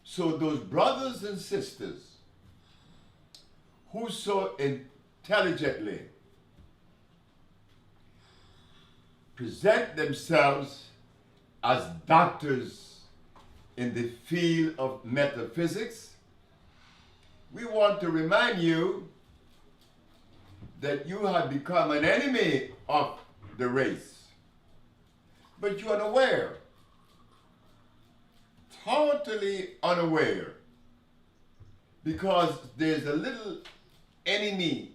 So those brothers and sisters who so intelligently present themselves as doctors in the field of metaphysics, we want to remind you that you have become an enemy of the race. But you're unaware, totally unaware, because there's a little enemy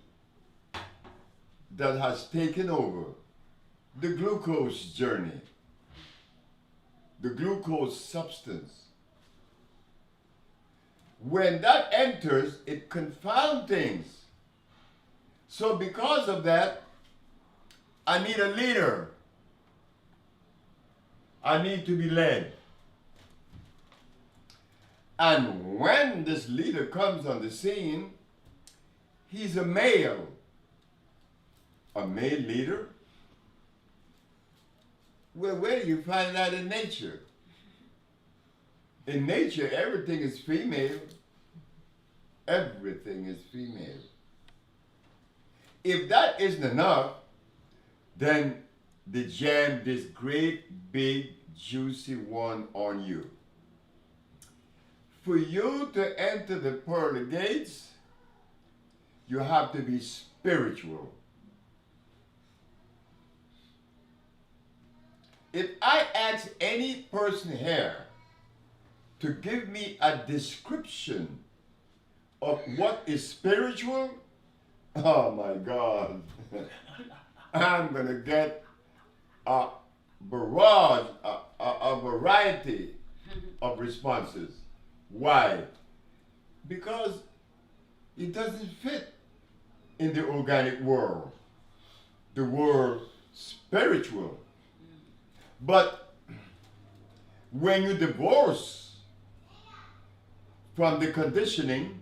that has taken over the glucose journey, the glucose substance. When that enters, it confounds things. So because of that, I need a leader. I need to be led. And when this leader comes on the scene, he's a male. A male leader? Well, where do you find that in nature? In nature, everything is female. Everything is female. If that isn't enough, then they jam this great, big, juicy one on you. For you to enter the pearly gates, you have to be spiritual. If I ask any person here to give me a description of what is spiritual, oh my God, I'm going to get a barrage, a variety of responses. Why? Because it doesn't fit in the organic world, the world spiritual. But when you divorce from the conditioning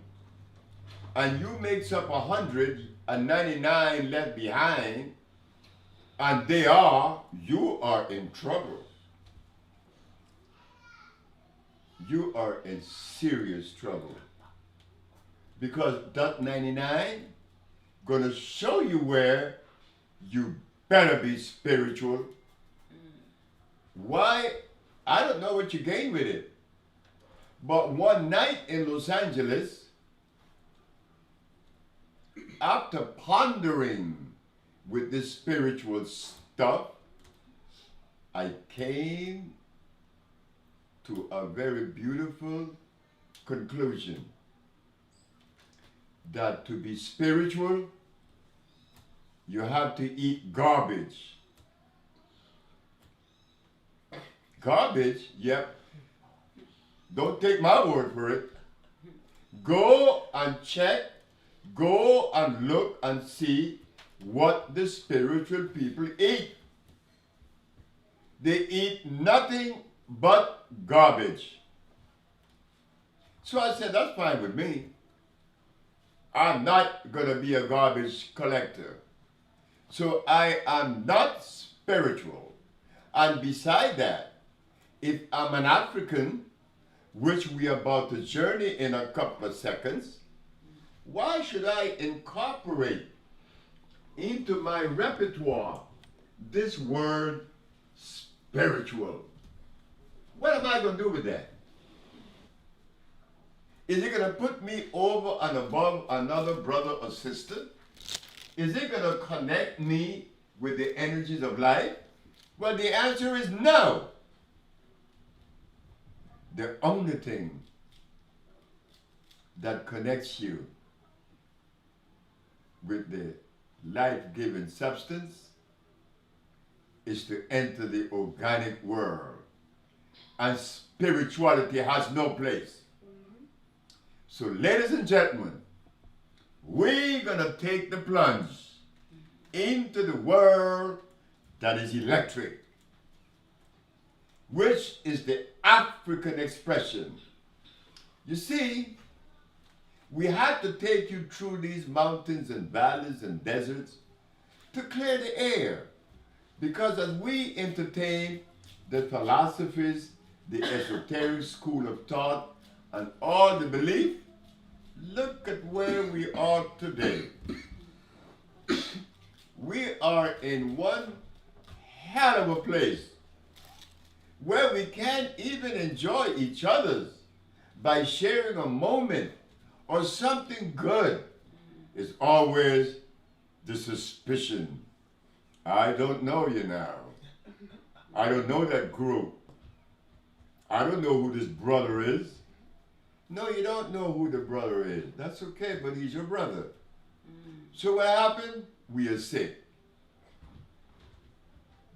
and you make up 100 and 99 left behind, and you are in trouble. You are in serious trouble. Because that 99 gonna show you where you better be spiritual. Why? I don't know what you gain with it. But one night in Los Angeles, after pondering with this spiritual stuff, I came to a very beautiful conclusion that to be spiritual, you have to eat garbage. Garbage? Yep. Don't take my word for it. Go and check, go and look and see what the spiritual people eat. They eat nothing but garbage. So I said, that's fine with me. I'm not going to be a garbage collector. So I am not spiritual. And beside that, if I'm an African, which we are about to journey in a couple of seconds, why should I incorporate into my repertoire this word spiritual? What am I going to do with that? Is it going to put me over and above another brother or sister? Is it going to connect me with the energies of life? Well, the answer is no. The only thing that connects you with the life-giving substance is to enter the organic world. And spirituality has no place. So, ladies and gentlemen, we're going to take the plunge into the world that is electric, which is the African expression. You see, we had to take you through these mountains and valleys and deserts to clear the air, because as we entertain the philosophies, the esoteric school of thought and all the belief, look at where we are today. We are in one hell of a place where we can't even enjoy each other's by sharing a moment or something good. It's always the suspicion. I don't know you now. I don't know that group. I don't know who this brother is. No, you don't know who the brother is. That's okay, but he's your brother. So what happened? We are sick.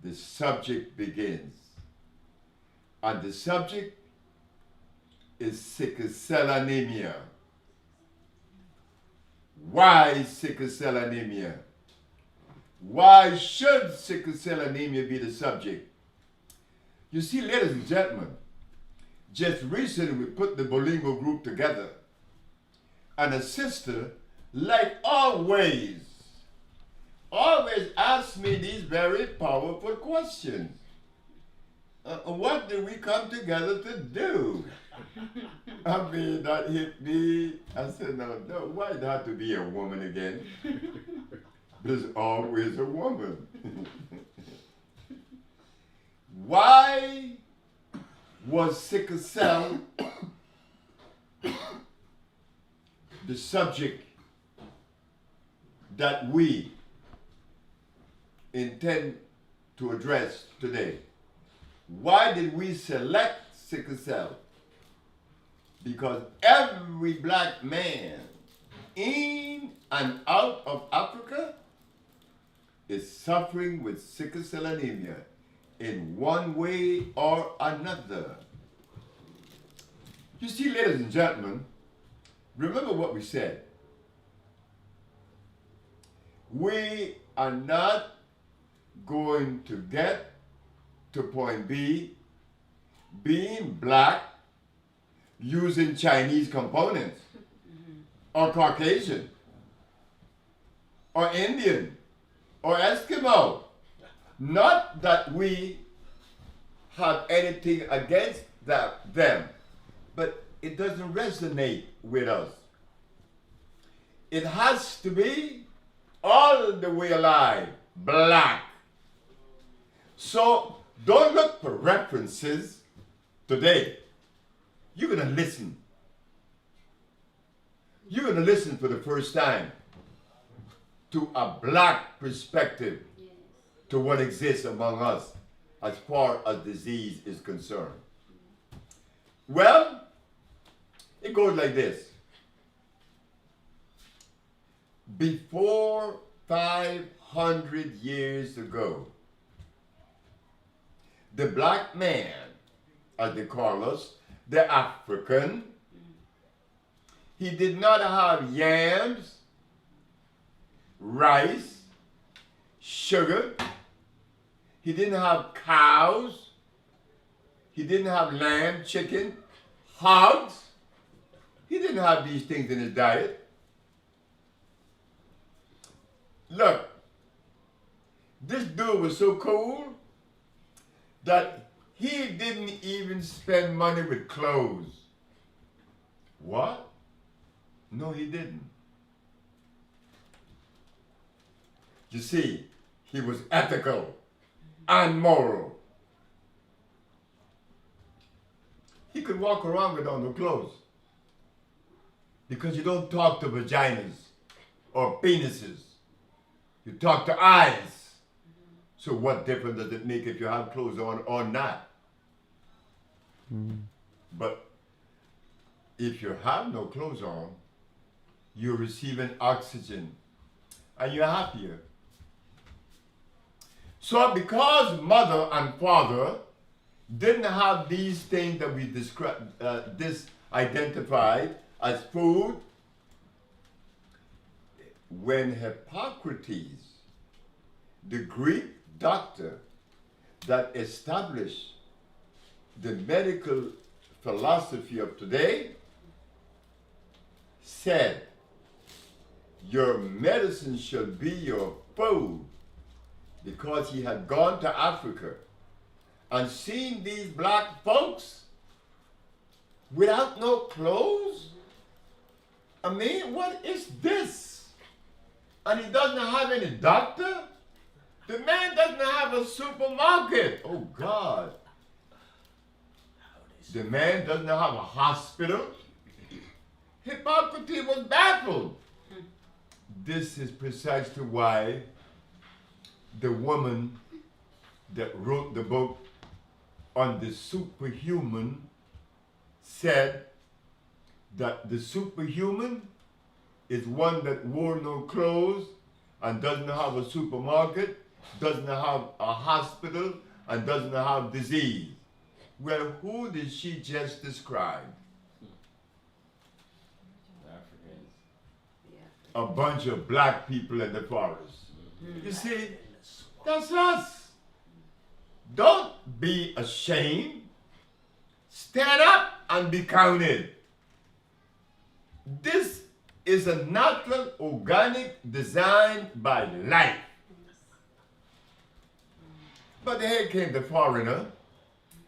The subject begins. And the subject is sickle cell anemia. Why sickle cell anemia? Why should sickle cell anemia be the subject? You see, ladies and gentlemen, just recently we put the bilingual group together, and a sister, like always asks me these very powerful questions. What did we come together to do? I mean, that hit me. I said, no, why it have to be a woman again? There's always a woman. Why was sickle cell the subject that we intend to address today? Why did we select sickle cell? Because every black man in and out of Africa is suffering with sickle cell anemia in one way or another. You see, ladies and gentlemen, remember what we said. We are not going to get to point B being black using Chinese components or Caucasian or Indian or Eskimo. Not that we have anything against them, but it doesn't resonate with us. It has to be all the way alive, black. So don't look for references today. You're going to listen. You're going to listen for the first time to a black perspective to what exists among us as far as disease is concerned. Well, it goes like this. Before 500 years ago, the black man, as they call us, the African, he did not have yams, rice, sugar. He didn't have cows. He didn't have lamb, chicken, hogs. He didn't have these things in his diet. Look, this dude was so cool that he didn't even spend money with clothes. What? No, he didn't. You see, he was ethical and moral. He could walk around without no clothes. Because you don't talk to vaginas or penises. You talk to eyes. So what difference does it make if you have clothes on or not? But if you have no clothes on, you're receiving oxygen and you're happier. So because mother and father didn't have these things that we identified as food, when Hippocrates, the Greek doctor that established the medical philosophy of today, said, your medicine should be your food, because he had gone to Africa and seen these black folks without no clothes? I mean, what is this? And he doesn't have any doctor? The man doesn't have a supermarket. Oh God. The man doesn't have a hospital. Hippocrates was baffled. This is precisely why the woman that wrote the book on the superhuman said that the superhuman is one that wore no clothes and doesn't have a supermarket, doesn't have a hospital, and doesn't have disease. Well, who did she just describe? Africans. A bunch of black people in the forest. You see, that's us. Don't be ashamed. Stand up and be counted. This is a natural, organic design by life. But here came the foreigner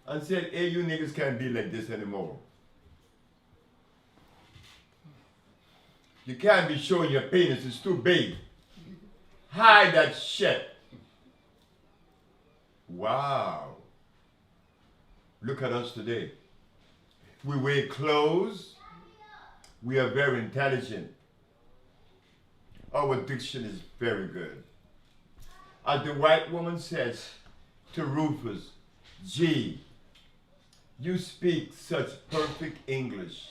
and said, hey, you niggas can't be like this anymore. You can't be showing your penis, it's too big. Hide that shit. Wow. Look at us today. We wear clothes. We are very intelligent. Our diction is very good. As the white woman says to Rufus, gee, you speak such perfect English.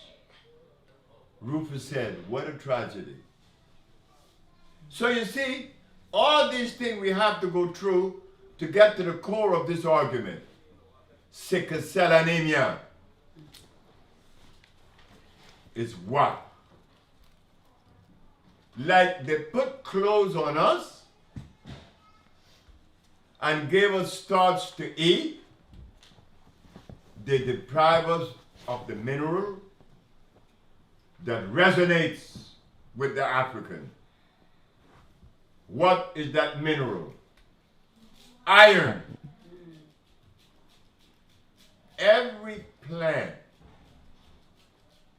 Rufus said, what a tragedy. So you see, all these things we have to go through to get to the core of this argument. Sickle cell anemia is what? Like they put clothes on us and gave us starch to eat, they deprive us of the mineral that resonates with the African. What is that mineral? Iron. Every plant,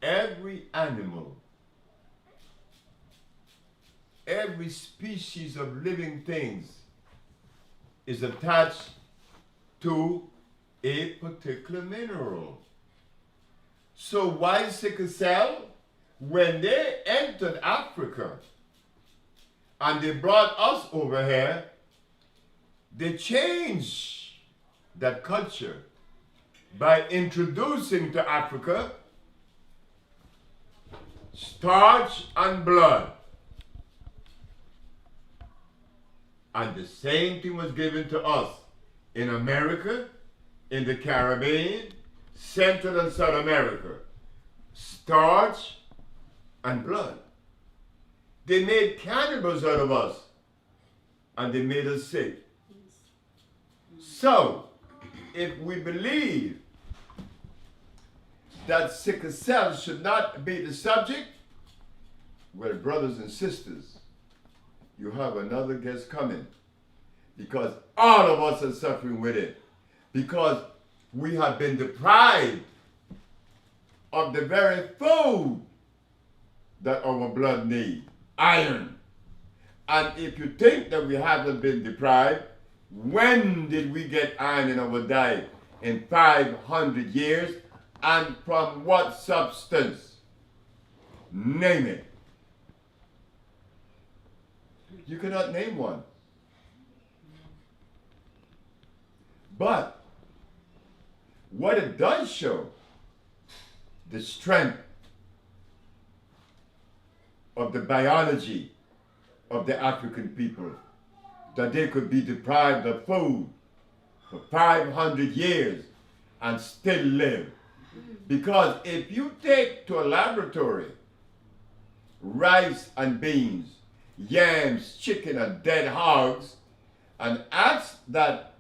every animal, every species of living things is attached to a particular mineral. So why sickle cell? When they entered Africa and they brought us over here, they changed that culture by introducing to Africa starch and blood. And the same thing was given to us in America, in the Caribbean, Central and South America. Starch and blood. They made cannibals out of us and they made us sick. So, if we believe that sickle cell should not be the subject, well, brothers and sisters, you have another guest coming, because all of us are suffering with it, because we have been deprived of the very food that our blood needs, iron. And if you think that we haven't been deprived, when did we get iron in our diet? In 500 years, and from what substance? Name it. You cannot name one. But what it does show, the strength of the biology of the African people, that they could be deprived of food for 500 years and still live. Because if you take to a laboratory rice and beans, yams, chicken, and dead hogs, and ask that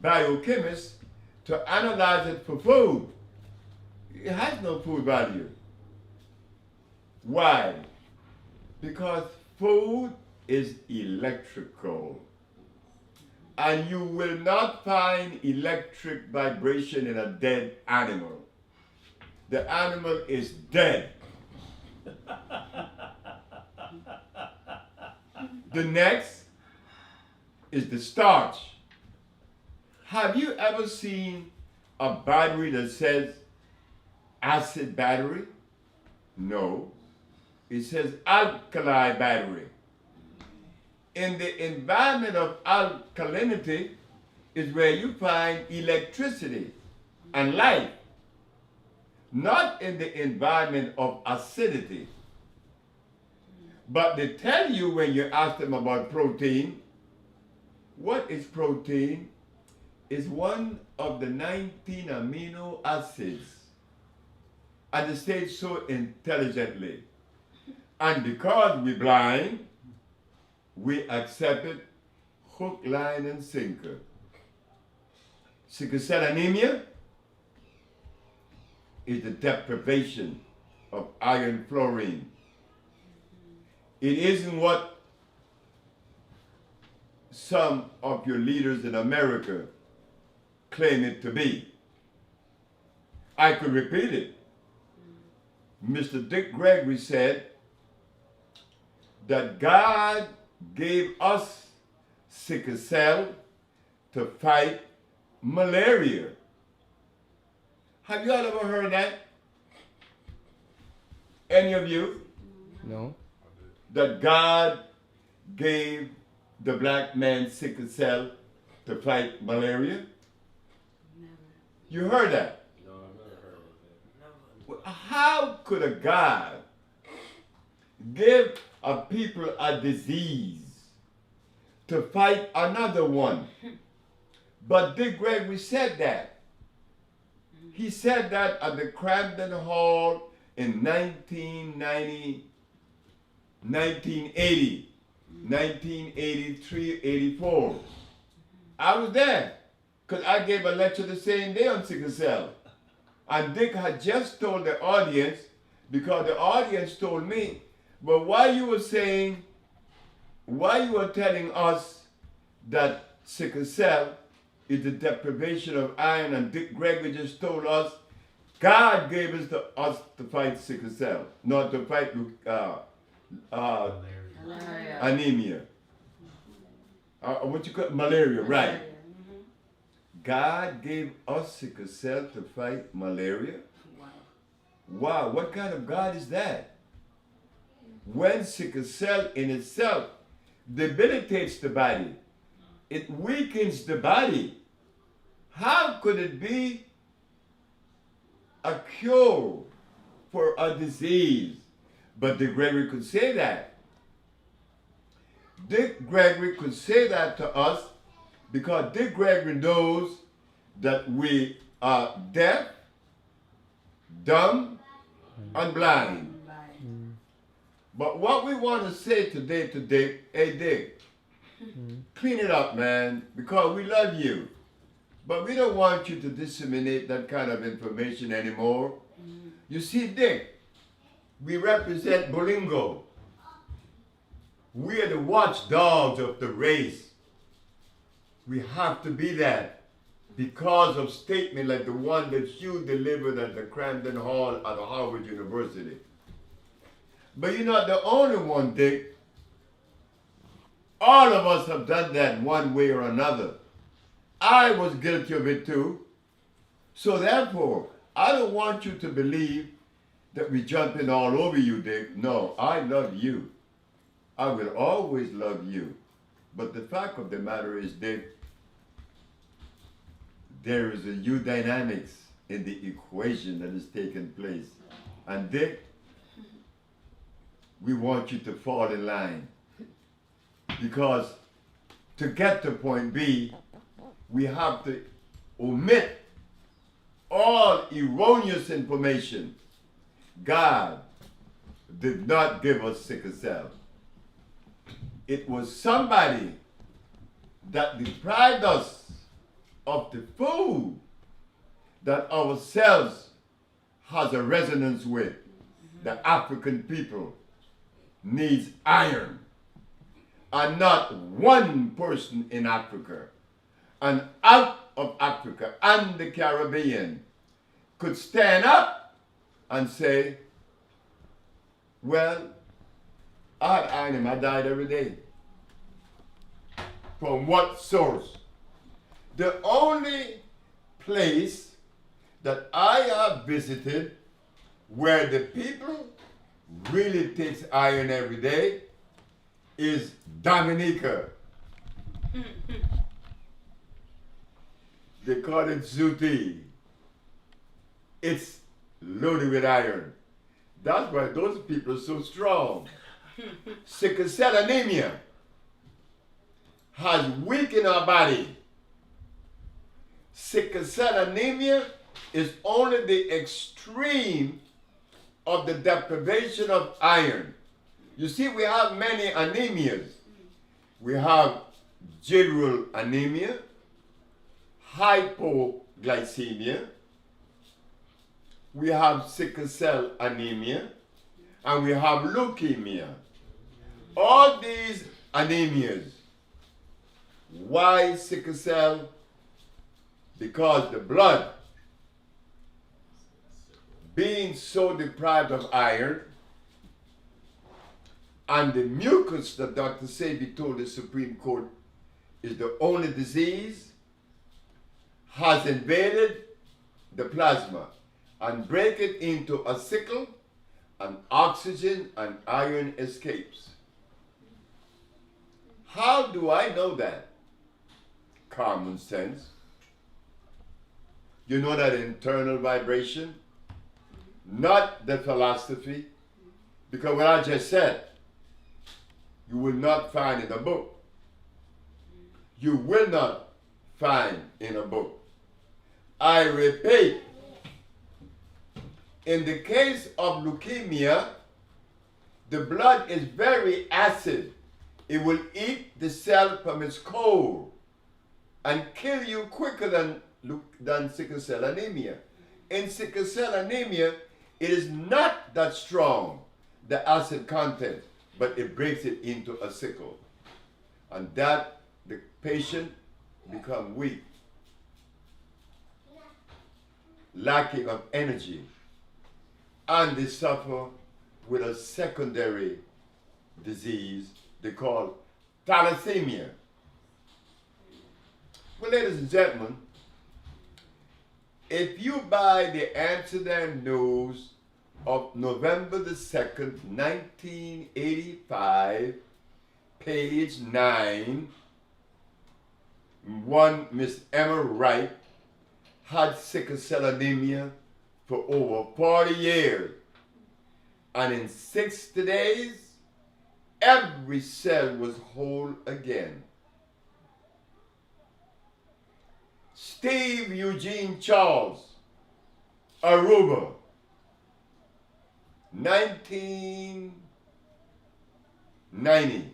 biochemist to analyze it for food, it has no food value. Why? Because food is electrical. And you will not find electric vibration in a dead animal. the animal is dead. The next is the starch. Have you ever seen a battery that says acid battery? No. It says alkali battery. In the environment of alkalinity is where you find electricity and life, not in the environment of acidity. But they tell you when you ask them about protein, what is protein? It's one of the 19 amino acids. And they say it so intelligently. And because we're blind, we accept it hook, line, and sinker. Sickle cell anemia is the deprivation of iron fluorine. It isn't what some of your leaders in America claim it to be. I could repeat it. Mr. Dick Gregory said that God gave us sickle cell to fight malaria. Have you all ever heard that? Any of you? No. That God gave the black man sickle cell to fight malaria? Never. You heard that? No, I've never heard of it. Well, how could a God give a people a disease to fight another one? But Dick Gregory said that. He said that at the Cramden Hall in 1980, 1983, 84. I was there because I gave a lecture the same day on sickle cell. And Dick had just told the audience, because the audience told me, but why you were telling us that sickle cell is the deprivation of iron, and Dick Gregory just told us God gave us to fight sickle cell, not to fight Malaria. anemia. What you call malaria, right? God gave us sickle cell to fight malaria? Wow. Wow, what kind of God is that? When sickle cell in itself debilitates the body, it weakens the body. How could it be a cure for a disease? But Dick Gregory could say that. Dick Gregory could say that to us because Dick Gregory knows that we are deaf, dumb, and blind. But what we want to say today to Dick, hey Dick, clean it up, man, because we love you. But we don't want you to disseminate that kind of information anymore. You see, Dick, we represent Bolingo. We are the watchdogs of the race. We have to be that because of statement like the one that you delivered at the Cramden Hall at Harvard University. But you're not the only one, Dick. All of us have done that one way or another. I was guilty of it too. So therefore, I don't want you to believe that we're jumping all over you, Dick. No, I love you. I will always love you. But the fact of the matter is, Dick, there is a eudynamics in the equation that is taking place. And Dick, we want you to fall in line. Because to get to point B, we have to omit all erroneous information. God did not give us sickle cell. It was somebody that deprived us of the food that our cells has a resonance with. The African people needs iron. And not one person in Africa and out of Africa and the Caribbean could stand up and say, well, I had iron in my diet every day. From what source? The only place that I have visited where the people really takes iron every day is Dominica. They call it Zuti. It's loaded with iron. That's why those people are so strong. Sickle cell anemia has weakened our body. Sickle cell anemia is only the extreme of the deprivation of iron. You see, we have many anemias. We have general anemia, hypoglycemia, we have sickle cell anemia, and we have leukemia. All these anemias. Why sickle cell? Because the blood, being so deprived of iron, and the mucus that Dr. Sebi told the Supreme Court is the only disease, has invaded the plasma and break it into a sickle, and oxygen and iron escapes. How do I know that? Common sense. You know that internal vibration, not the philosophy, because what I just said, you will not find in a book. You will not find in a book. I repeat, in the case of leukemia, the blood is very acid. It will eat the cell from its core and kill you quicker than sickle cell anemia. In sickle cell anemia, it is not that strong, the acid content, but it breaks it into a sickle. And that the patient become weak, lacking of energy, and they suffer with a secondary disease they call thalassemia. Well, ladies and gentlemen, if you buy the Amsterdam News of November the 2nd, 1985, page 9, one Miss Emma Wright had sickle cell anemia for over 40 years. And in 60 days, every cell was whole again. Steve Eugene Charles, Aruba, 1990.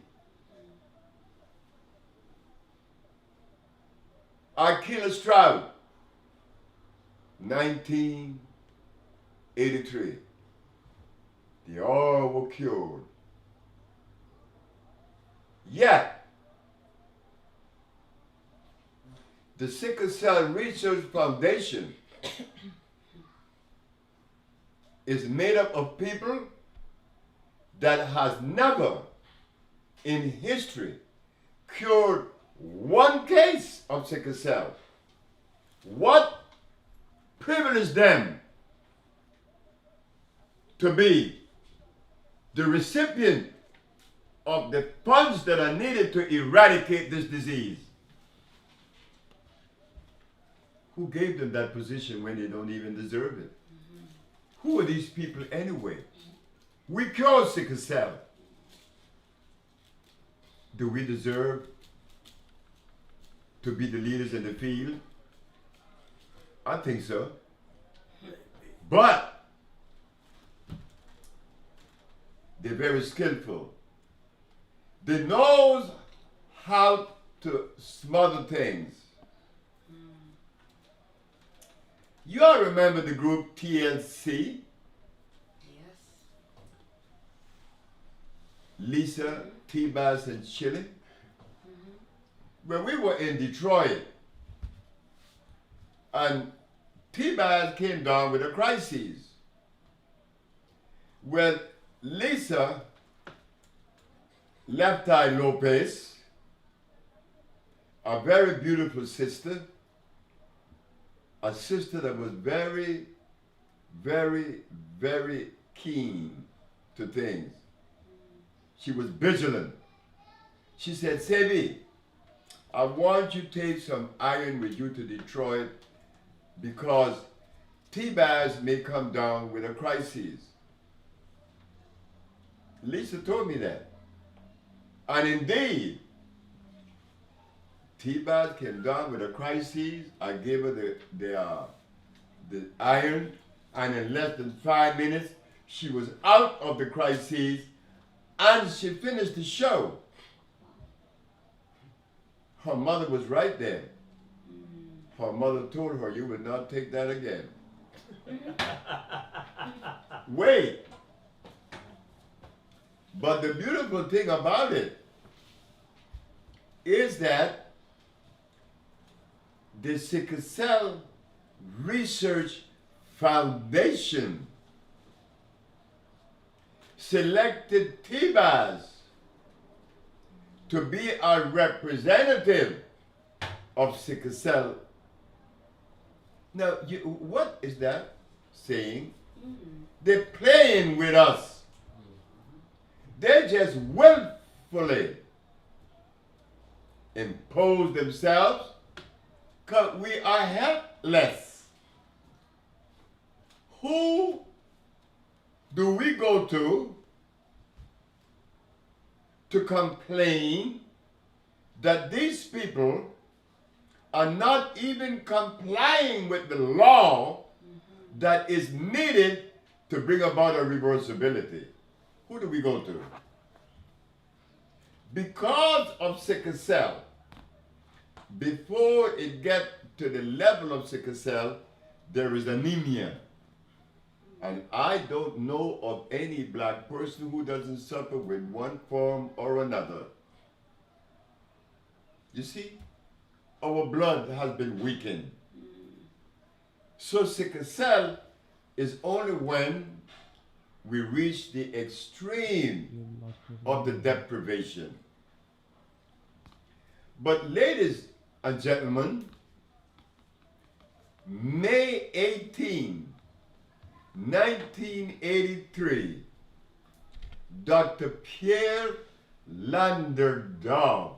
Achilles Stroud, 1983. They all were cured. Yet, the Sickle Cell Research Foundation is made up of people that has never in history cured one case of sickle cell. What privileged them to be the recipient of the funds that are needed to eradicate this disease? Who gave them that position when they don't even deserve it? Mm-hmm. Who are these people anyway? We cure sickle cell. Do we deserve to be the leaders in the field? I think so. But they're very skillful. They know how to smother things. You all remember the group TLC? Yes. Lisa, T-Bass, and Chili? When we were in Detroit, and T-Bass came down with a crisis. Well, Lisa Left Eye Lopez, a very beautiful sister, a sister that was very, very, very keen to things. She was vigilant. She said, Sebi, I want you to take some iron with you to Detroit because T-Baz may come down with a crisis. Lisa told me that. And indeed, T-Baz came down with a crisis. I gave her the iron, and in less than 5 minutes, she was out of the crisis, and she finished the show. Her mother was right there. Her mother told her, you will not take that again. Wait. But the beautiful thing about it is that the Sickle Cell Research Foundation selected T-Baz to be a representative of sickle cell. Now, what is that saying? They're playing with us. They just willfully impose themselves because we are helpless. Who do we go to complain that these people are not even complying with the law that is needed to bring about a reversibility? Who do we go to? Because of sickle cell, before it gets to the level of sickle cell, there is anemia. And I don't know of any black person who doesn't suffer with one form or another. You see, our blood has been weakened. So sickle cell is only when we reach the extreme of the deprivation. But ladies and gentlemen, May 18, 1983, Dr. Pierre Landerdau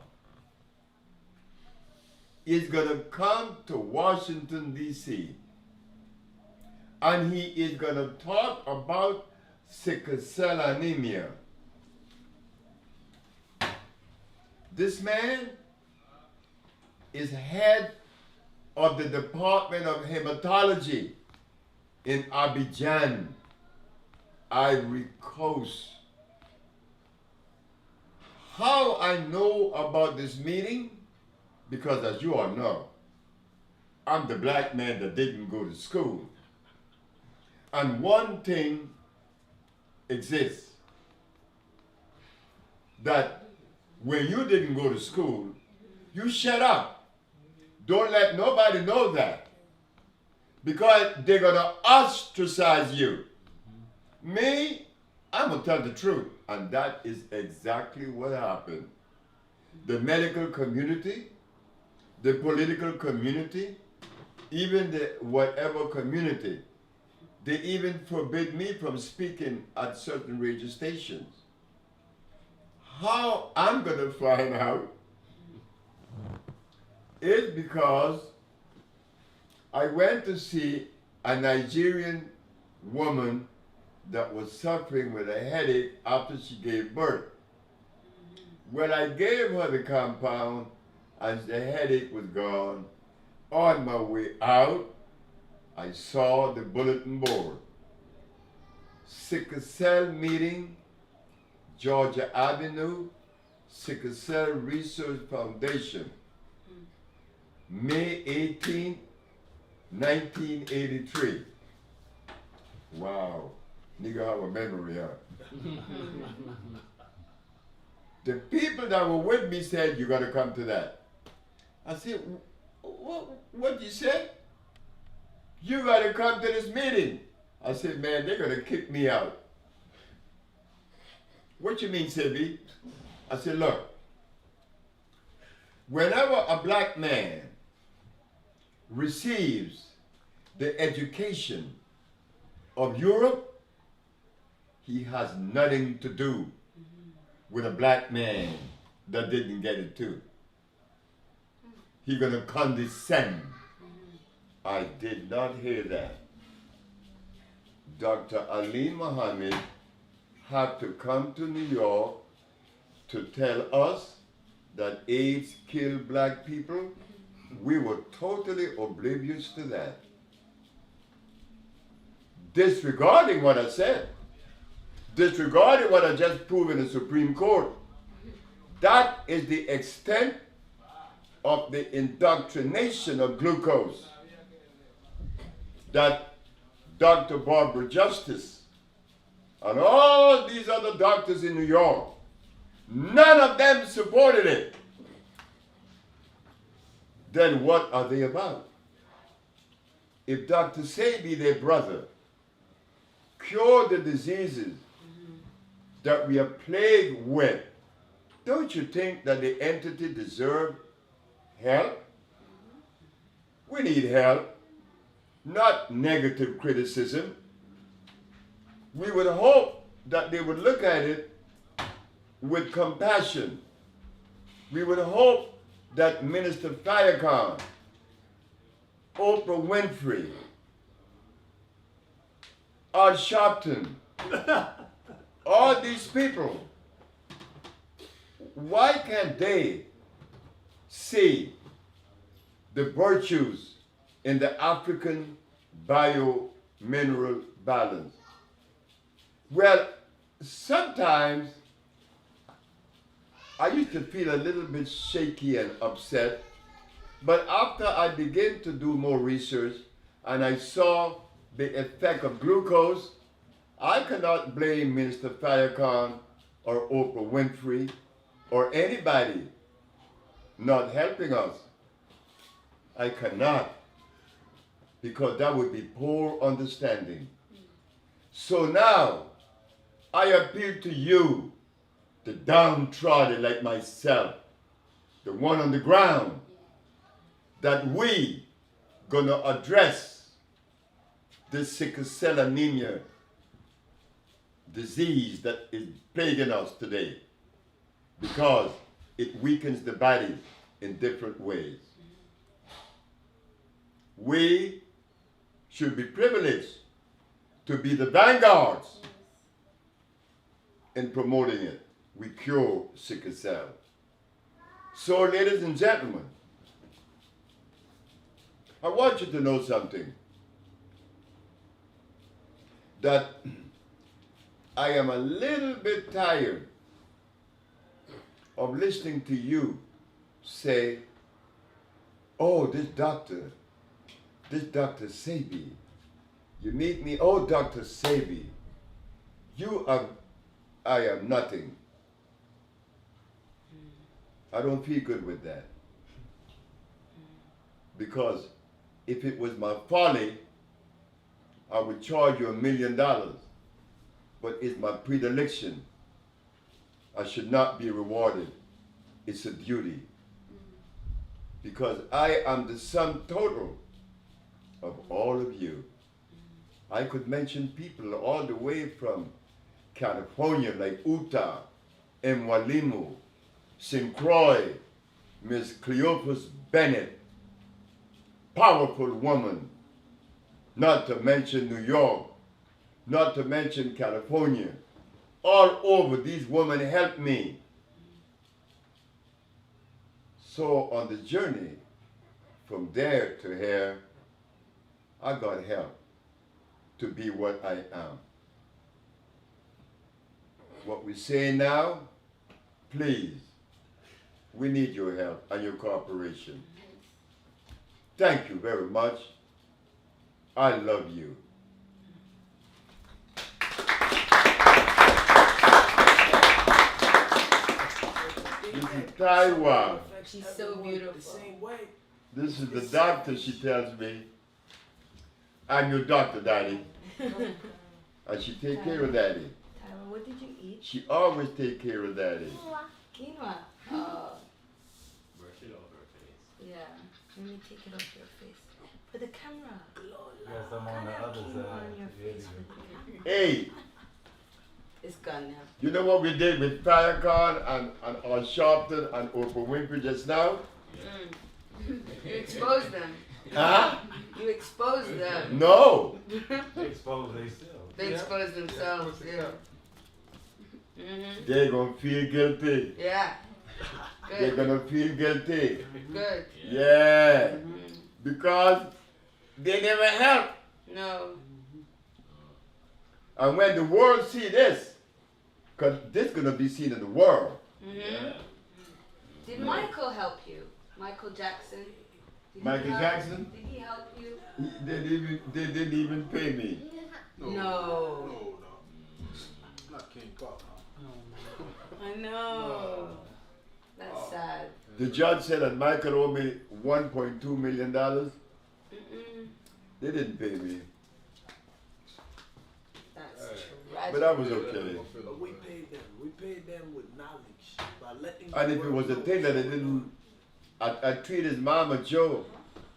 is going to come to Washington, D.C., and he is going to talk about sickle cell anemia. This man is head of the Department of Hematology in Abidjan, Ivory Coast. How I know about this meeting? Because as you all know, I'm the black man that didn't go to school. And one thing exists, that when you didn't go to school, you shut up. Don't let nobody know that. Because they're going to ostracize you. Me, I'm going to tell the truth. And that is exactly what happened. The medical community, the political community, even the whatever community, they even forbid me from speaking at certain radio stations. How I'm going to find out is because I went to see a Nigerian woman that was suffering with a headache after she gave birth. When I gave her the compound and the headache was gone, on my way out, I saw the bulletin board. Sickle Cell Meeting, Georgia Avenue, Sickle Cell Research Foundation, May 18, 1983. Wow. Nigga have a memory, huh? The people that were with me said, you gotta come to that. I said, what you say? You gotta come to this meeting. I said, man, they're gonna kick me out. What you mean, Sebi? I said, look, whenever a black man receives the education of Europe, he has nothing to do with a black man that didn't get it too. He gonna condescend. I did not hear that. Dr. Ali Muhammad had to come to New York to tell us that AIDS killed black people. We were totally oblivious to that. Disregarding what I said, disregarding what I just proved in the Supreme Court. That is the extent of the indoctrination of glucose that Dr. Barbara Justice and all these other doctors in New York, none of them supported it. Then what are they about? If Dr. Sebi, their brother, cured the diseases that we are plagued with, don't you think that the entity deserves help? We need help, not negative criticism. We would hope that they would look at it with compassion. We would hope that Minister Farrakhan, Oprah Winfrey, Al Sharpton, all these people, why can't they see the virtues in the African bio-mineral balance? Well, sometimes I used to feel a little bit shaky and upset, but after I began to do more research and I saw the effect of glucose, I cannot blame Minister Farrakhan or Oprah Winfrey or anybody not helping us. I cannot, because that would be poor understanding. So now, I appeal to you, the downtrodden like myself, the one on the ground, that we gonna address this sickle cell anemia disease that is plaguing us today, because it weakens the body in different ways. We should be privileged to be the vanguards in promoting it. We cure sickle cell. So, ladies and gentlemen, I want you to know something. That I am a little bit tired of listening to you say, oh, this Dr. Sebi, you meet me, oh, Dr. Sebi, I am nothing. I don't feel good with that. Because if it was my folly, I would charge you $1 million. But it's my predilection. I should not be rewarded. It's a duty. Because I am the sum total of all of you. I could mention people all the way from California, like Utah, Mwalimu, St. Croix, Miss Cleophas Bennett, powerful woman, not to mention New York, not to mention California. All over, these women helped me. So on the journey from there to here, I got help to be what I am. What we say now, please, we need your help and your cooperation. Thank you very much. I love you. This is Taiwan. She's so beautiful. The same way. This is the doctor, she tells me. I'm your doctor, Daddy. And she take care of Daddy. what did you eat? She always take care of daddy. Quinoa. Oh, Brush it off her face. yeah. Let me take it off your face. For the camera. Yes, I'm on the other Quinoa side. on your There face you for the camera. Hey, It's gone now. you know what we did with Farrakhan and Al Sharpton and Oprah Winfrey just now? You exposed them. Huh? You exposed them. No. go. They expose themselves. They exposed themselves. Yeah. They're gonna feel guilty. Yeah. They're Good. gonna feel guilty. Good. Yeah. Because they never help. No. And when the world see this, because this gonna be seen in the world. Yeah. Did Michael help you? Michael Jackson? Did he Michael help- Jackson? Did he help you? They didn't even pay me. No. Not King Kong. I know. That's sad. The judge said that Michael owed me $1.2 million. Mm-mm. They didn't pay me. That's Hey. tragic. But I was okay. But we paid them. We paid them with knowledge by letting. And the if it was a world thing know. that I didn't, I treated his mama Joe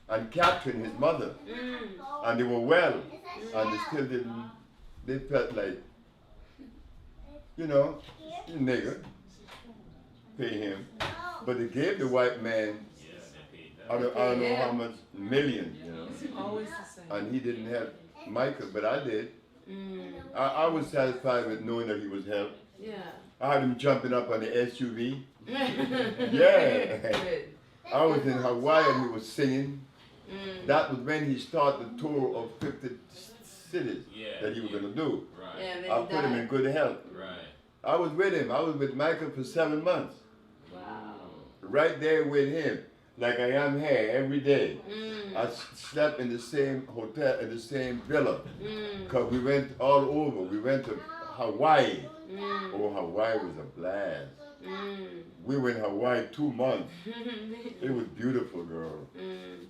and Catherine, his mother, and they were well, and they still didn't, they felt like, you know, you nigger, pay him. But they gave the white man, Yeah, they paid I that. don't know how much, million, you know, It's always the same. and he didn't help Michael, but I did. Mm. I was satisfied with knowing that he was helped. Yeah. I had him jumping up on the SUV. Yeah. Yeah. Good. I was in Hawaii and he was singing. Mm. That was when he started the tour of 50 cities Yeah. that he was yeah. going to do. Right. Yeah, and then I he put him in died. good health. Right. I was with him. I was with Michael for 7 months. Wow. Right there with him. Like I am here every day. Mm. I slept in the same hotel, in the same villa. Mm. Because we went all over. We went to Hawaii. Mm. Oh, Hawaii was a blast. Mm. We were in Hawaii 2 months. It was beautiful, girl. Mm.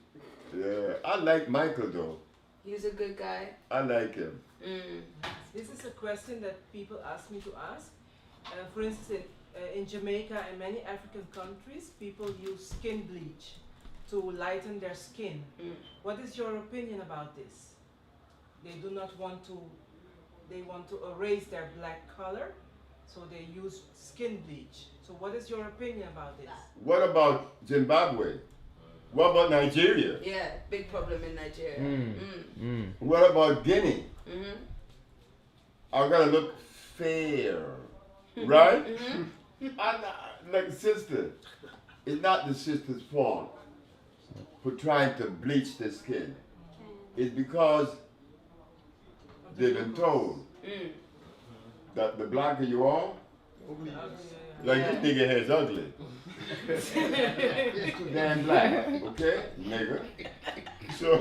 Yeah. I like Michael though. He's a good guy. I like him. Mm. This is a question that people ask me to ask. For instance, in Jamaica and many African countries, people use skin bleach to lighten their skin. Mm. What is your opinion about this? They do not want to, they want to erase their black color, so they use skin bleach. So what is your opinion about this? What about Zimbabwe? What about Nigeria? Yeah, big problem in Nigeria. Mm. What about Guinea? Mm-hmm. I gotta look fair, right? Mm-hmm. Like sister, it's not the sister's fault for trying to bleach the skin. It's because they've been told Mm. that the blacker you are, like Yeah. this nigga hair's ugly. It's too damn black, okay, nigga. So,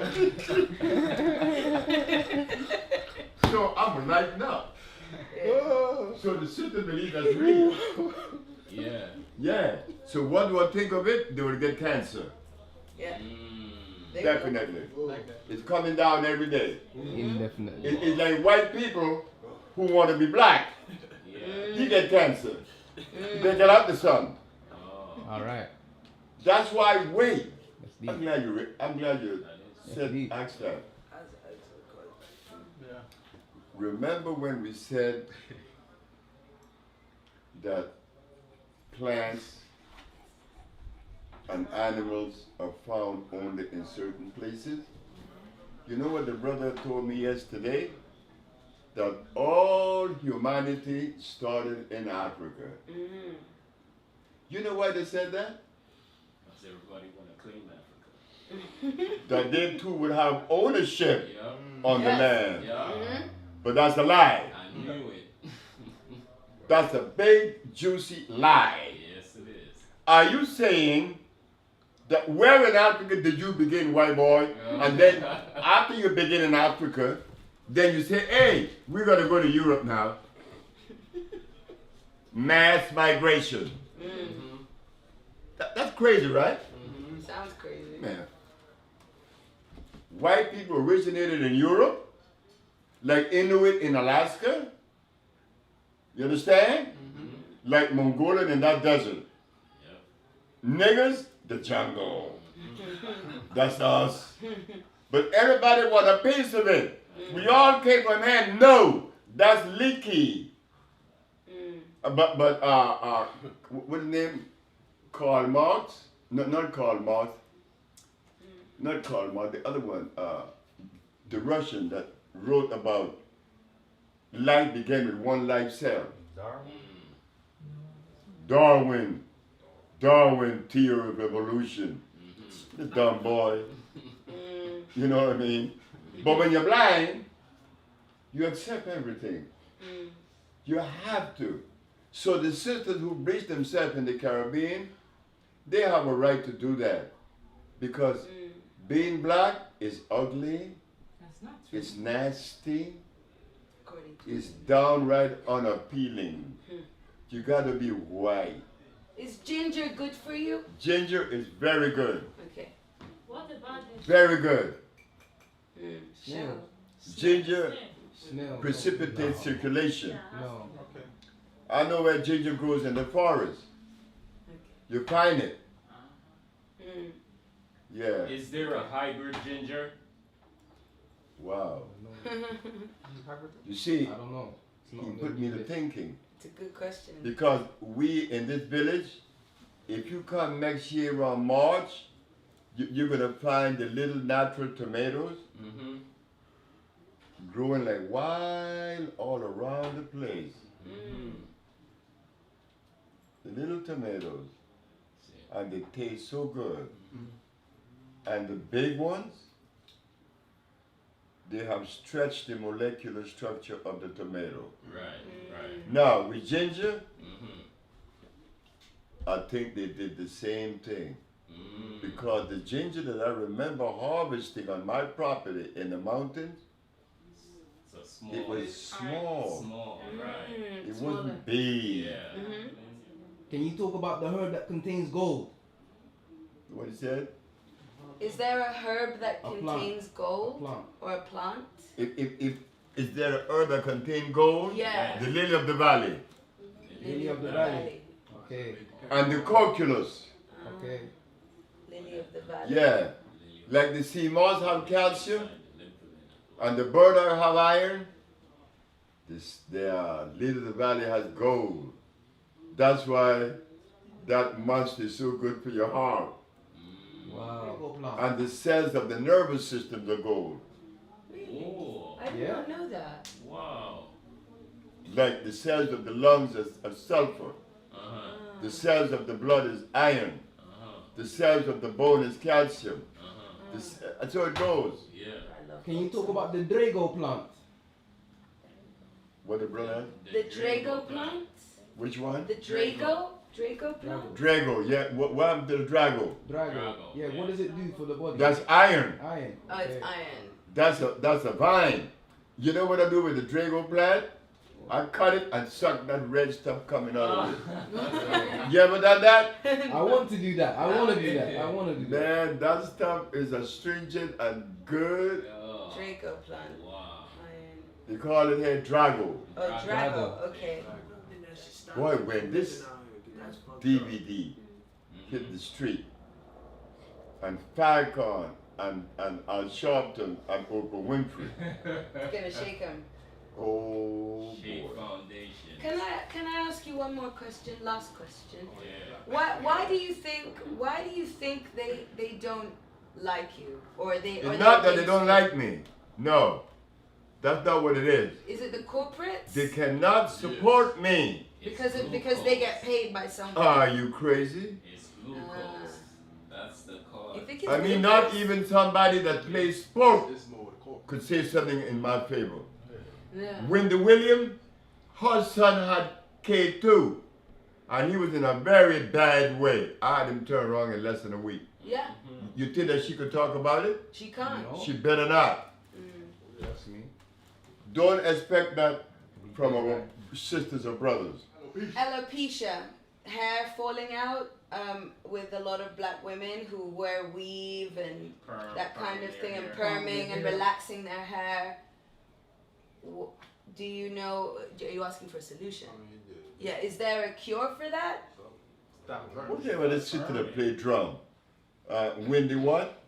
so I'm gonna lighten up. So the sister believes that's real. Yeah. Yeah. So what do I think of it? They will get cancer. Yeah. Mm. They will. Definitely. It's coming down every day. Indefinitely. It's like white people who want to be black. Yeah. He get cancer. They get out the sun. Oh. All right. That's why wait. That's I'm deep. glad you said deep. asked that. Yeah. Remember when we said that plants and animals are found only in certain places? You know what the brother told me yesterday? That all humanity started in Africa. Mm. You know why they said that? Because everybody want to claim Africa. That they too would have ownership Yep. on Yes. the land. Yeah. Mm-hmm. But that's a lie. I knew it. That's a big, juicy lie. Yes, it is. Are you saying that where in Africa did you begin, white boy? Yeah. And then after you begin in Africa, then you say, hey, we're going to go to Europe now. Mass migration. Mm. That's crazy, right? Sounds crazy. Man. White people originated in Europe, like Inuit in Alaska. You understand? Mm-hmm. Like Mongolian in that desert. Yep. Niggas, the jungle. That's us. But everybody want a piece of it. We all came from hand. No, that's leaky. What's his name? Karl Marx? No, not Karl Marx. Not Karl Marx. The other one, the Russian that wrote about life began with one life cell. Darwin. Darwin theory of evolution. The dumb boy. You know what I mean? But when you're blind, you accept everything. You have to. So the sisters who breach themselves in the Caribbean, they have a right to do that. Because being black is ugly, That's not true. it's nasty, According to it's downright unappealing. You gotta be white. Is ginger good for you? Ginger is very good. Okay. What about the Very good. Smell. Ginger Smell. precipitates circulation. No. I know where ginger grows in the forest. You find it. Yeah. Is there a hybrid ginger? Wow. No. You see, I don't know. It's he not on put the me to list. thinking. It's a good question. Because we in this village, if you come next year around March, you're gonna find the little natural tomatoes Mm-hmm. growing like wild all around the place. The little tomatoes, and they taste so good. And the big ones, they have stretched the molecular structure of the tomato. Right. Now with ginger, Mm-hmm. I think they did the same thing. Because the ginger that I remember harvesting on my property in the mountains, So small. it was small. Small, right. It Smaller. wasn't big. Yeah. Can you talk about the herb that contains gold? What he said? Is there a herb that A plant. contains gold Plant. or a plant? If is there an herb that contains gold? Yeah. The lily of the valley. Lily of the valley. Okay. And the calculus. Okay. Lily of the valley. Yeah. Like the sea moss have calcium and the burdock have iron. Their lily of the valley has gold. That's why that monster is so good for your heart. Wow. And the cells of the nervous system are gold. Really? Oh, I did Yeah. not know that. wow. Like the cells of the lungs are sulfur. Uh-huh. The cells of the blood is iron. Uh-huh. The cells of the bone is calcium. Uh-huh. And so it goes. Yeah. I love Can you that talk so about the Drago plant? What the brother? The Drago plant? Which one? The Drago? Drago plant? Drago. Yeah. What happened to the Drago? Drago. Drago, Yeah. yeah. What does it do for the body? That's iron. iron. Oh, Okay. it's iron. That's a vine. You know what I do with the Drago plant? I cut it and suck that red stuff coming out of it. You ever done that? I want to do that. I want to do that. I want to do that. Man, that stuff is astringent and good. Oh, Drago plant. wow. Iron. They call it here Drago. Oh, Drago. Drago. Okay. And that shit stopped Boy, when living this out here, 'cause that's fucked up. DVD hit the street, and Falcon and Al Sharpton and Oprah Winfrey. Gonna shake him. Oh Shape boy. foundation. Can I ask you one more question? Last question. Yeah. Why do you think they don't like you or they? It's not that they don't like me. No, that's not what it is. Is it the corporates? They cannot support me. because they get paid by someone. Are you crazy? It's glucose. That's the cause. You think it's I mean, not glucose? even somebody that plays sport It's more the corporate. could say something in my favor. Yeah. Wendy Williams, her son had K2, and he was in a very bad way. I had him turn wrong in less than a week. Yeah. You think that she could talk about it? She can't. No. She better not. That's me. Don't expect that from our sisters or brothers. Alopecia, hair falling out, with a lot of black women who wear weave and that kind of thing, and perming and relaxing their hair. Do you know? Are you asking for a solution? I mean, Yeah. Is there a cure for that? So, stop it. Okay, well, let's sit to the play drum. Wendy what?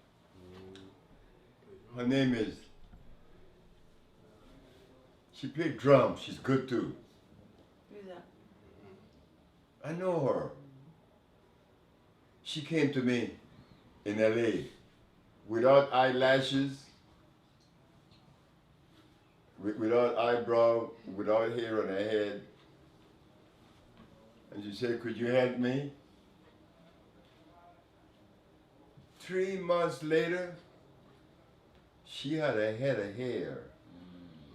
Her name is. She played drums. She's good too. Who's that? I know her. She came to me in LA without eyelashes, without eyebrow, without hair on her head. And she said, could you help me? 3 months later, she had a head of hair.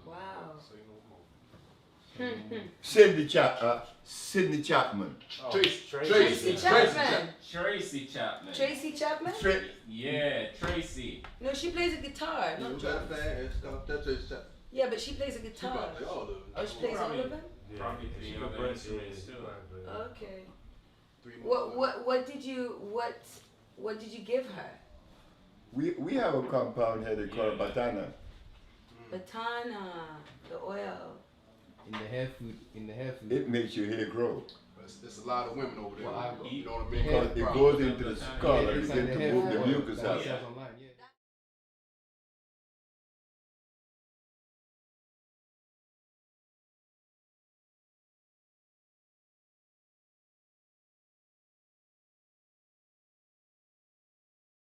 Wow. Say no more. Sydney Chapman. Oh, Tracy Chapman. Tracy Chapman. Tracy Chapman? Yeah, Tracy. No, she plays a guitar. Not drums. Yeah, but she plays a guitar. Oh, she plays all of them? Probably She three could other play instruments too. too. Okay. 3 more. What did you give her? We have a compound here they call Yeah. Batana. Batana, the oil. In the hair food. It makes your hair grow. There's a lot of women over there. Well, You know what I mean? Because it Problem. goes into the skull and begin to move the mucus out. That sells online, yeah.